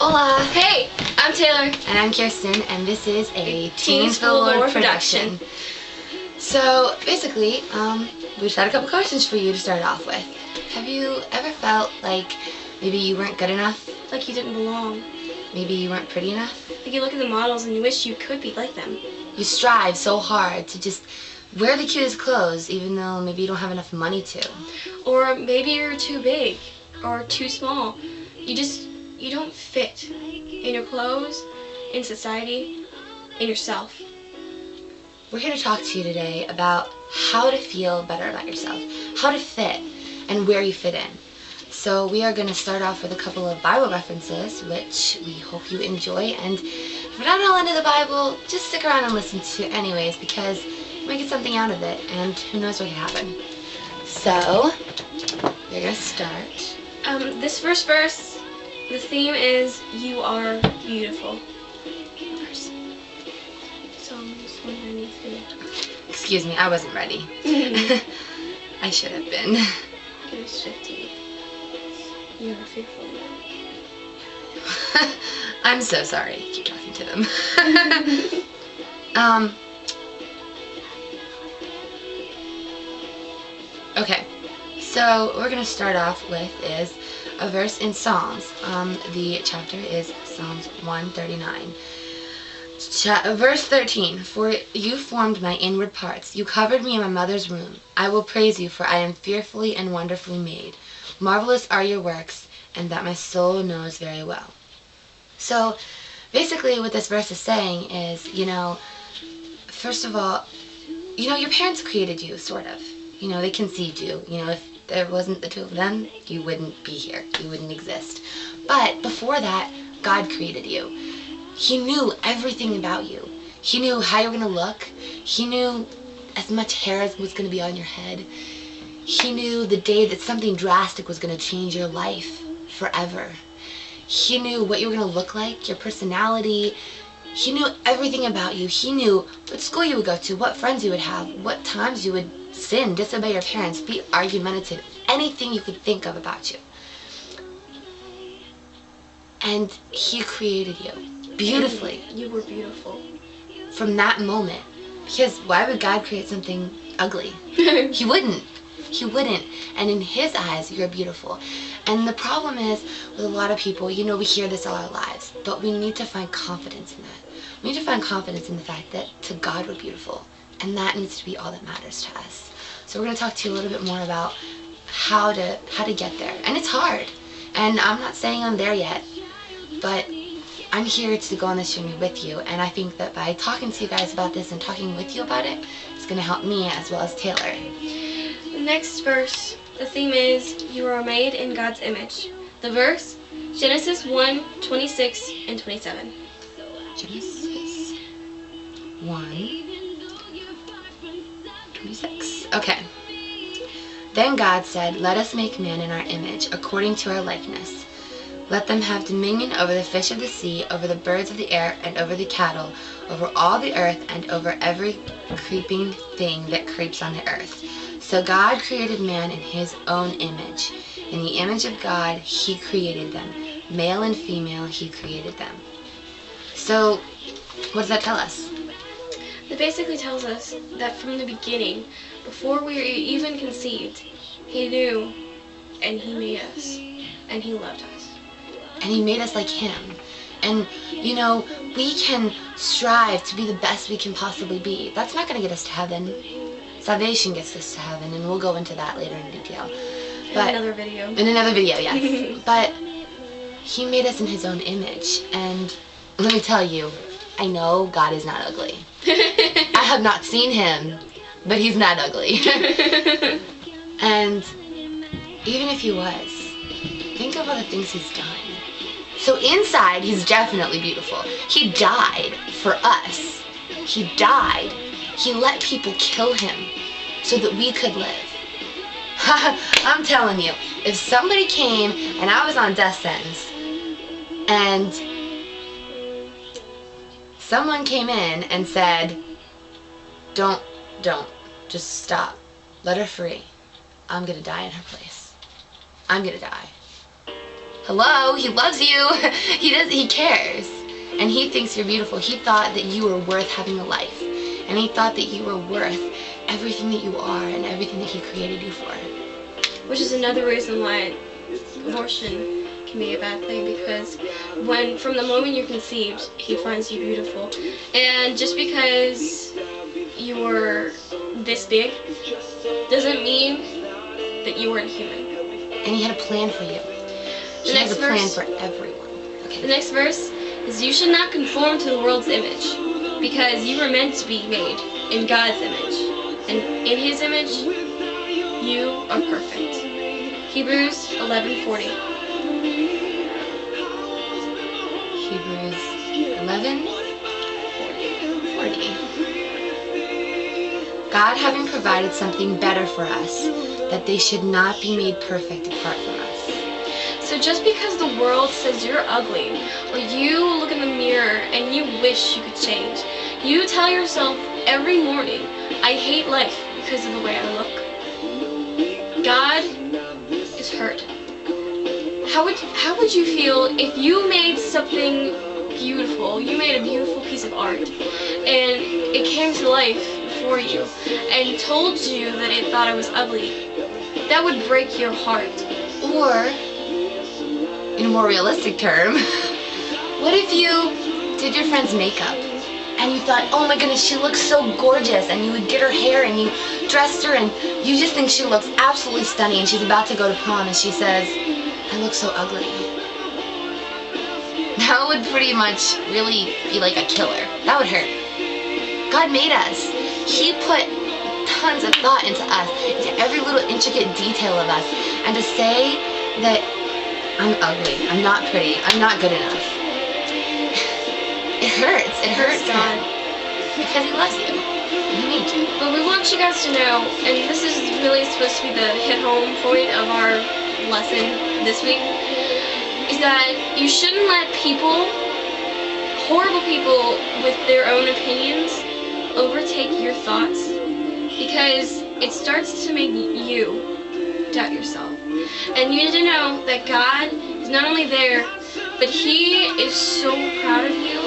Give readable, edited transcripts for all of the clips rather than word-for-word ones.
Hola! Hey, I'm Taylor. And I'm Kirsten, and this is a Teens for the Lord production. So, basically, we just had a couple questions for you to start off with. Have you ever felt like maybe you weren't good enough? Like you didn't belong. Maybe you weren't pretty enough? Like you look at the models and you wish you could be like them. You strive so hard to just wear the cutest clothes, even though maybe you don't have enough money to. Or maybe you're too big or too small. You don't fit in your clothes, in society, in yourself. We're here to talk to you today about how to feel better about yourself, how to fit, and where you fit in. So we are going to start off with a couple of Bible references, which we hope you enjoy. And if you're not all into the Bible, just stick around and listen to it anyways, because you might get something out of it, and who knows what can happen. So, we're going to start. This first verse, the theme is, you are beautiful. Psalms 193. Excuse me, I wasn't ready. I should have been. Verse 15. You are faithful. I'm so sorry. Keep talking to them. Okay, so we're going to start off with is a verse in Psalms. The chapter is Psalms 139. Verse 13, for you formed my inward parts. You covered me in my mother's womb. I will praise you, for I am fearfully and wonderfully made. Marvelous are your works, and that my soul knows very well. So, basically what this verse is saying is, first of all, your parents created you, sort of. They conceived you. If there wasn't the two of them, you wouldn't be here. You wouldn't exist. But before that, God created you. He knew everything about you. He knew how you were going to look. He knew as much hair as was going to be on your head. He knew the day that something drastic was going to change your life forever. He knew what you were going to look like, your personality. He knew everything about you. He knew what school you would go to, what friends you would have, what times you would sin, disobey your parents, be argumentative, anything you could think of about you. And he created you beautifully. You were beautiful. From that moment. Because why would God create something ugly? He wouldn't. He wouldn't. And in his eyes, you're beautiful. And the problem is, with a lot of people, we hear this all our lives, but we need to find confidence in that. We need to find confidence in the fact that to God we're beautiful. And that needs to be all that matters to us. So we're going to talk to you a little bit more about how to get there. And it's hard. And I'm not saying I'm there yet, but I'm here to go on this journey with you. And I think that by talking to you guys about this and talking with you about it, it's going to help me as well as Taylor. The next verse, the theme is, you are made in God's image. The verse, Genesis 1:26 and 27. Genesis 1:26. Okay. Then God said, let us make man in our image, according to our likeness. Let them have dominion over the fish of the sea, over the birds of the air, and over the cattle, over all the earth, and over every creeping thing that creeps on the earth. So God created man in his own image. In the image of God, he created them. Male and female, he created them. So, what does that tell us? It basically tells us that from the beginning, before we were even conceived, he knew, and he made us, and he loved us. And he made us like him. And, we can strive to be the best we can possibly be. That's not going to get us to heaven. Salvation gets us to heaven, and we'll go into that later in detail. But in another video. In another video, yes. But he made us in his own image. And let me tell you, I know God is not ugly. I have not seen him, but he's not ugly. And even if he was, think of all the things he's done. So inside, he's definitely beautiful. He died for us. He died. He let people kill him so that we could live. I'm telling you, if somebody came and I was on death sentence and someone came in and said, don't, just stop, let her free, I'm gonna die in her place. I'm gonna die. Hello, he loves you. He cares. And he thinks you're beautiful. He thought that you were worth having a life. And he thought that you were worth everything that you are and everything that he created you for. Which is another reason why abortion can be a bad thing, because from the moment you're conceived, he finds you beautiful. And just because you were this big doesn't mean that you weren't human. And he had a plan for you. He has a plan for everyone. Okay. The next verse is, you should not conform to the world's image, because you were meant to be made in God's image. And in his image, you are perfect. Hebrews 11:40. Hebrews 11:40. God having provided something better for us, that they should not be made perfect apart from us. So just because the world says you're ugly, or you look in the mirror and you wish you could change, you tell yourself every morning, I hate life because of the way I look. God is hurt. How would you feel if you made something beautiful, you made a beautiful piece of art, and it came to life for you and told you that it thought it was ugly? That would break your heart. Or, in a more realistic term, what if you did your friend's makeup and you thought, oh my goodness, she looks so gorgeous, and you would get her hair and you dressed her and you just think she looks absolutely stunning, and she's about to go to prom and she says, I look so ugly. That would pretty much really be like a killer. That would hurt. God made us. He put tons of thought into us, into every little intricate detail of us, and to say that I'm ugly, I'm not pretty, I'm not good enough, it hurts. It hurts God, because he loves you. He made you. But we want you guys to know, and this is really supposed to be the hit home point of our lesson this week, is that you shouldn't let people, horrible people with their own opinions, overtake your thoughts, because it starts to make you doubt yourself. And you need to know that God is not only there, but he is so proud of you,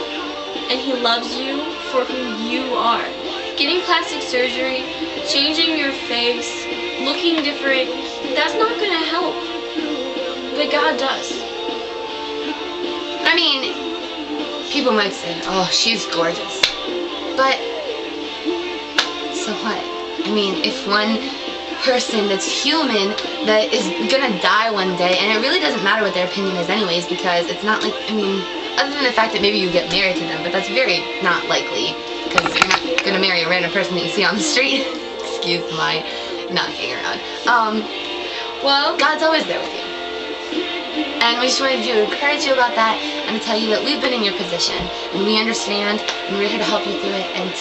and he loves you for who you are. Getting plastic surgery, changing your face, looking different, that's not going to help. But God does. I mean, people might say, oh, she's gorgeous. But, so what? I mean, if one person that's human that is gonna die one day, and it really doesn't matter what their opinion is anyways, because it's not like, I mean, other than the fact that maybe you get married to them, but that's very not likely, because you're not gonna marry a random person that you see on the street. Excuse my knocking around. Well, God's always there with you. And we just wanted to encourage you about that, and to tell you that we've been in your position, and we understand, and we're here to help you through it, and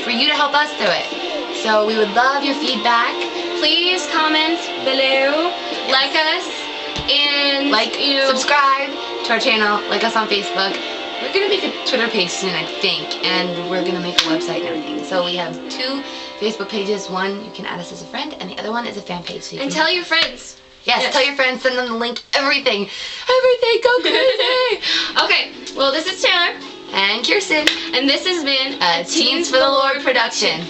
for you to help us through it. So we would love your feedback. Please comment below, like us, and subscribe to our channel, like us on Facebook. We're gonna make a Twitter page soon, I think, and we're gonna make a website and everything. So we have 2 Facebook pages. One, you can add us as a friend, and the other one is a fan page. So you and can tell your friends. Yes, tell your friends, send them the link, everything. Everything, go crazy! Okay, well, this is Taylor. And Kirsten. And this has been a Teens for the Lord production.